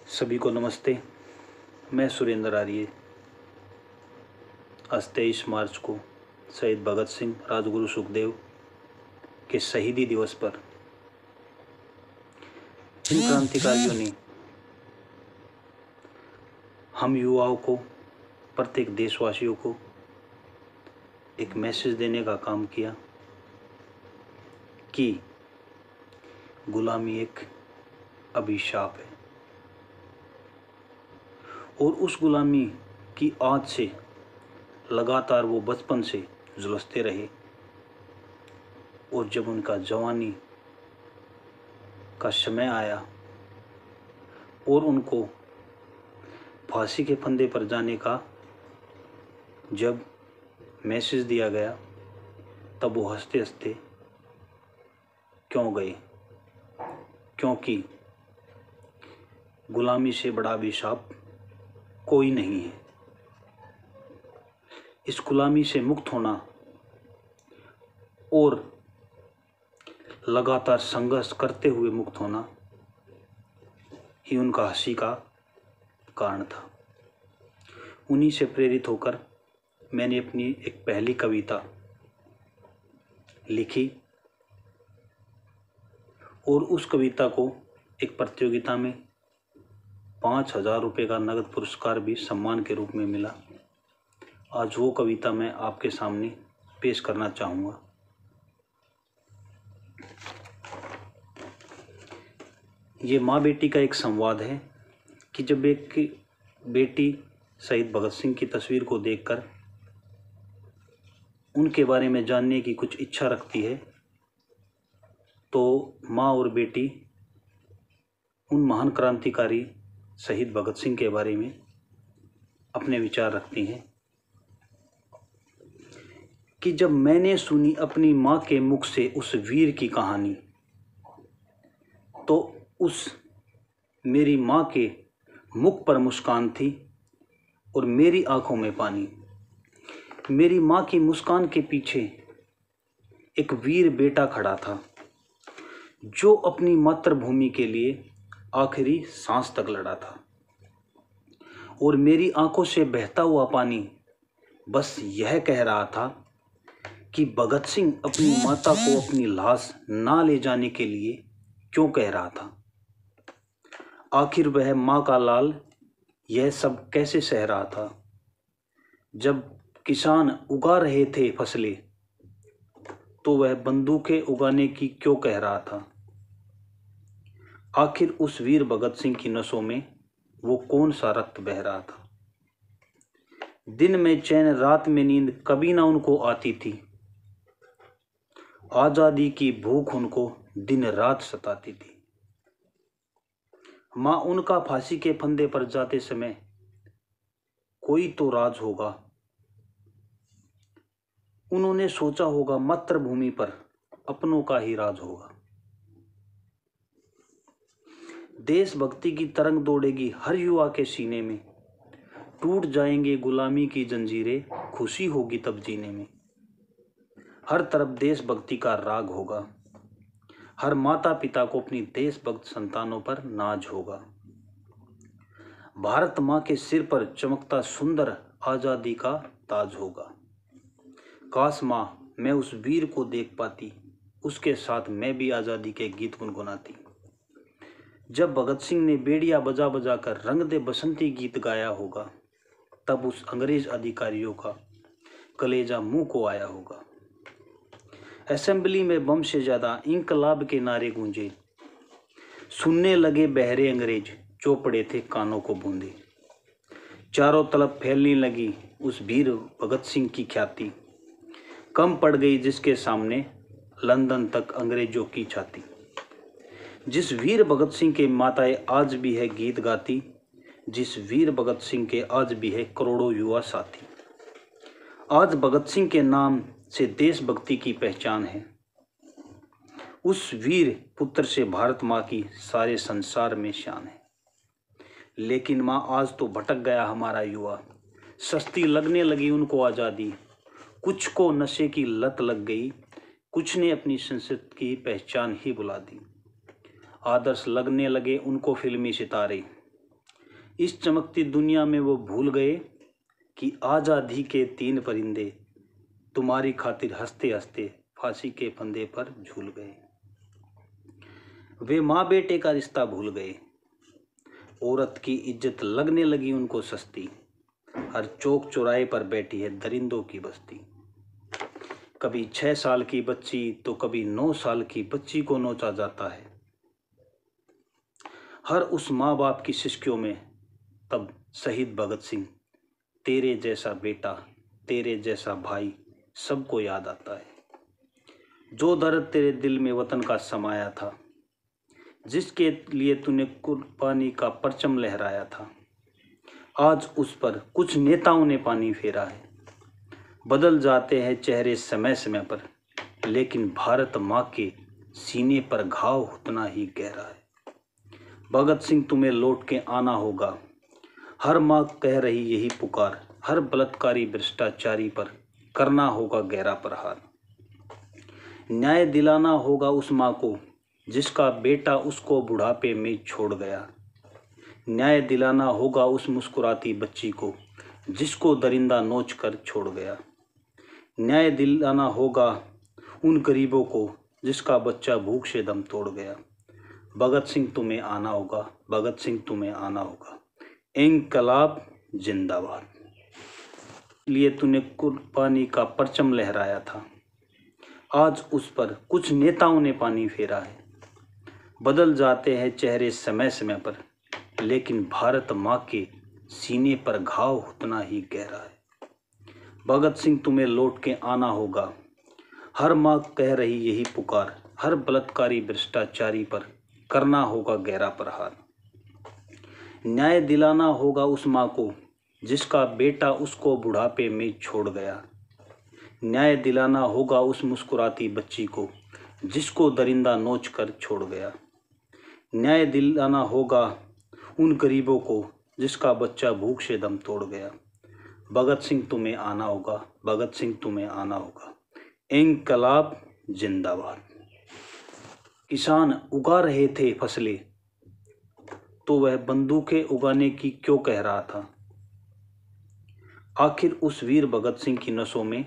सभी को नमस्ते। मैं सुरेंद्र आर्य। आज 23 मार्च को शहीद भगत सिंह, राजगुरु सुखदेव के शहीदी दिवस पर इन क्रांतिकारियों ने हम युवाओं को, प्रत्येक देशवासियों को एक मैसेज देने का काम किया कि गुलामी एक अभिशाप है और उस गुलामी की आग से लगातार वो बचपन से झुलसते रहे और जब उनका जवानी का समय आया और उनको फांसी के फंदे पर जाने का जब मैसेज दिया गया, तब वो हंसते हंसते क्यों गए, क्योंकि गुलामी से बड़ा अभिशाप कोई नहीं है। इस गुलामी से मुक्त होना और लगातार संघर्ष करते हुए मुक्त होना ही उनका हंसी का कारण था। उन्हीं से प्रेरित होकर मैंने अपनी एक पहली कविता लिखी और उस कविता को एक प्रतियोगिता में 5,000 रुपये का नगद पुरस्कार भी सम्मान के रूप में मिला। आज वो कविता मैं आपके सामने पेश करना चाहूँगा। ये माँ बेटी का एक संवाद है कि जब एक बेटी शहीद भगत सिंह की तस्वीर को देखकर उनके बारे में जानने की कुछ इच्छा रखती है, तो माँ और बेटी उन महान क्रांतिकारी शहीद भगत सिंह के बारे में अपने विचार रखती हैं कि जब मैंने सुनी अपनी माँ के मुख से उस वीर की कहानी, तो उस मेरी माँ के मुख पर मुस्कान थी और मेरी आंखों में पानी। मेरी माँ की मुस्कान के पीछे एक वीर बेटा खड़ा था जो अपनी मातृभूमि के लिए आखिरी सांस तक लड़ा था और मेरी आंखों से बहता हुआ पानी बस यह कह रहा था कि भगत सिंह अपनी माता को अपनी लाश ना ले जाने के लिए क्यों कह रहा था। आखिर वह माँ का लाल यह सब कैसे सह रहा था जब किसान उगा रहे थे फसलें, तो वह बंदूकें उगाने की क्यों कह रहा था। आखिर उस वीर भगत सिंह की नसों में वो कौन सा रक्त बह रहा था। दिन में चैन रात में नींद कभी ना उनको आती थी। आजादी की भूख उनको दिन रात सताती थी। माँ उनका फांसी के फंदे पर जाते समय कोई तो राज होगा। उन्होंने सोचा होगा मातृभूमि पर अपनों का ही राज होगा। देशभक्ति की तरंग दौड़ेगी हर युवा के सीने में। टूट जाएंगे गुलामी की जंजीरें, खुशी होगी तब जीने में। हर तरफ देशभक्ति का राग होगा। हर माता पिता को अपनी देशभक्त संतानों पर नाज होगा। भारत माँ के सिर पर चमकता सुंदर आजादी का ताज होगा। काश माँ मैं उस वीर को देख पाती, उसके साथ मैं भी आजादी के गीत गुनगुनाती। जब भगत सिंह ने बेड़िया बजा बजा कर रंग दे बसंती गीत गाया होगा, तब उस अंग्रेज अधिकारियों का कलेजा मुंह को आया होगा। असेंबली में बम से ज्यादा इंकलाब के नारे गूंजे। सुनने लगे बहरे अंग्रेज, चौपड़े थे कानों को बूंदे। चारों तरफ फैलने लगी उस वीर भगत सिंह की ख्याति। कम पड़ गई जिसके सामने लंदन तक अंग्रेजों की छाती। जिस वीर भगत सिंह के माताएं आज भी है गीत गाती, जिस वीर भगत सिंह के आज भी है करोड़ों युवा साथी। आज भगत सिंह के नाम से देशभक्ति की पहचान है। उस वीर पुत्र से भारत माँ की सारे संसार में शान है। लेकिन माँ आज तो भटक गया हमारा युवा। सस्ती लगने लगी उनको आज़ादी। कुछ को नशे की लत लग गई, कुछ ने अपनी संस्कृति की पहचान ही भुला दी। आदर्श लगने लगे उनको फिल्मी सितारे। इस चमकती दुनिया में वो भूल गए कि आज़ादी के 3 परिंदे तुम्हारी खातिर हंसते हंसते फांसी के फंदे पर झूल गए। वे माँ बेटे का रिश्ता भूल गए, औरत की इज्जत लगने लगी उनको सस्ती। हर चौक चौराहे पर बैठी है दरिंदों की बस्ती। कभी 6 साल की बच्ची तो कभी 9 साल की बच्ची को नोचा जाता है। हर उस माँ बाप की सिसकियों में तब शहीद भगत सिंह, तेरे जैसा बेटा, तेरे जैसा भाई सबको याद आता है। जो दर्द तेरे दिल में वतन का समाया था, जिसके लिए तूने कुर्बानी का परचम लहराया था, आज उस पर कुछ नेताओं ने पानी फेरा है। बदल जाते हैं चेहरे समय समय पर, लेकिन भारत माँ के सीने पर घाव उतना ही गहरा है। भगत सिंह तुम्हें लौट के आना होगा, हर माँ कह रही यही पुकार। हर बलात्कारी भ्रष्टाचारी पर करना होगा गहरा प्रहार। न्याय दिलाना होगा उस माँ को जिसका बेटा उसको बुढ़ापे में छोड़ गया। न्याय दिलाना होगा उस मुस्कुराती बच्ची को जिसको दरिंदा नोच कर छोड़ गया। न्याय दिलाना होगा उन गरीबों को जिसका बच्चा भूख से दम तोड़ गया। भगत सिंह तुम्हें आना होगा, भगत सिंह तुम्हें आना होगा। इंकलाब जिंदाबाद। लिए तूने कुर्बानी का परचम लहराया था, आज उस पर कुछ नेताओं ने पानी फेरा है। बदल जाते हैं चेहरे समय समय पर, लेकिन भारत माँ के सीने पर घाव उतना ही गहरा है। भगत सिंह तुम्हें लौट के आना होगा, हर माँ कह रही यही पुकार। हर बलात्कारी भ्रष्टाचारी पर करना होगा गहरा प्रहार। न्याय दिलाना होगा उस माँ को जिसका बेटा उसको बुढ़ापे में छोड़ गया। न्याय दिलाना होगा उस मुस्कुराती बच्ची को जिसको दरिंदा नोच कर छोड़ गया। न्याय दिलाना होगा उन गरीबों को जिसका बच्चा भूख से दम तोड़ गया। भगत सिंह तुम्हें आना होगा, भगत सिंह तुम्हें आना होगा। इंकलाब जिंदाबाद। किसान उगा रहे थे फसलें तो वह बंदूकें उगाने की क्यों कह रहा था। आखिर उस वीर भगत सिंह की नसों में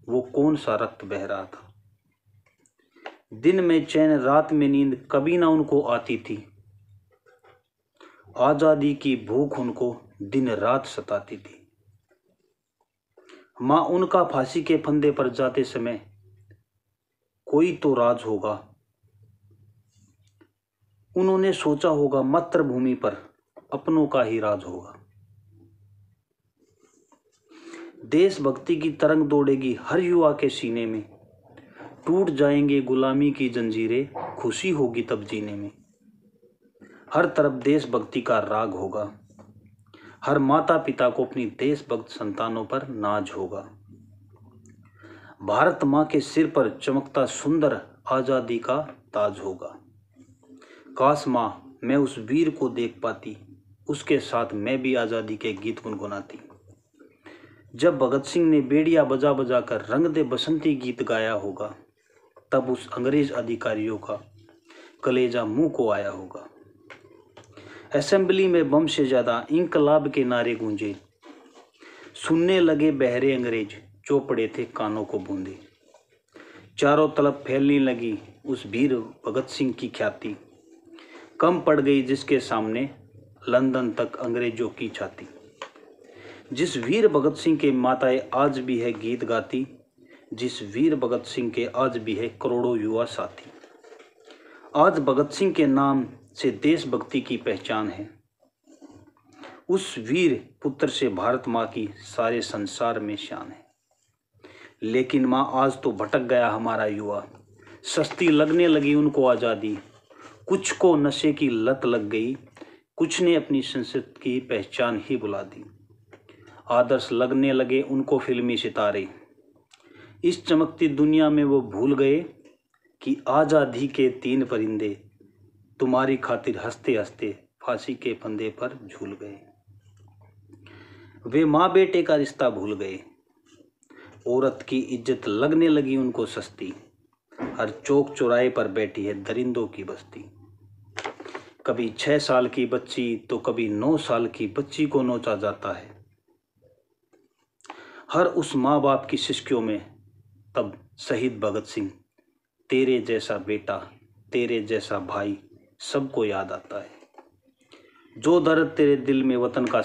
वो कौन सा रक्त बह रहा था। दिन में चैन रात में नींद कभी ना उनको आती थी। आजादी की भूख उनको दिन रात सताती थी। माँ उनका फांसी के फंदे पर जाते समय कोई तो राज होगा। उन्होंने सोचा होगा मातृभूमि पर अपनों का ही राज होगा। देशभक्ति की तरंग दौड़ेगी हर युवा के सीने में। टूट जाएंगे गुलामी की जंजीरें, खुशी होगी तब जीने में। हर तरफ देशभक्ति का राग होगा। हर माता पिता को अपनी देशभक्त संतानों पर नाज होगा। भारत माँ के सिर पर चमकता सुंदर आजादी का ताज होगा। काश माँ मैं उस वीर को देख पाती, उसके साथ मैं भी आज़ादी के गीत गुनगुनाती। जब भगत सिंह ने बेड़िया बजा बजा कर रंग दे बसंती गीत गाया होगा, तब उस अंग्रेज अधिकारियों का कलेजा मुंह को आया होगा। असेंबली में बम से ज़्यादा इंकलाब के नारे गूंजे। सुनने लगे बहरे अंग्रेज, चौपड़े थे कानों को बूंदे। चारों तरफ फैलने लगी उस वीर भगत सिंह की ख्याति। कम पड़ गई जिसके सामने लंदन तक अंग्रेजों की छाती। जिस वीर भगत सिंह के माताएं आज भी है गीत गाती, जिस वीर भगत सिंह के आज भी है करोड़ों युवा साथी। आज भगत सिंह के नाम से देशभक्ति की पहचान है। उस वीर पुत्र से भारत माँ की सारे संसार में शान है। लेकिन माँ आज तो भटक गया हमारा युवा, सस्ती लगने लगी उनको आज़ादी। कुछ को नशे की लत लग गई, कुछ ने अपनी संस्कृति की पहचान ही भुला दी। आदर्श लगने लगे उनको फिल्मी सितारे। इस चमकती दुनिया में वो भूल गए कि आज़ादी के 3 परिंदे तुम्हारी खातिर हंसते हंसते फांसी के फंदे पर झूल गए। वे माँ बेटे का रिश्ता भूल गए, औरत की इज्जत लगने लगी उनको सस्ती। हर चौक चौराहे पर बैठी है दरिंदों की बस्ती। कभी 6 साल की बच्ची तो कभी 9 साल की बच्ची को नोचा जाता है। हर उस माँ बाप की सिसकियों में तब शहीद भगत सिंह, तेरे जैसा बेटा, तेरे जैसा भाई सबको याद आता है। जो दर्द तेरे दिल में वतन का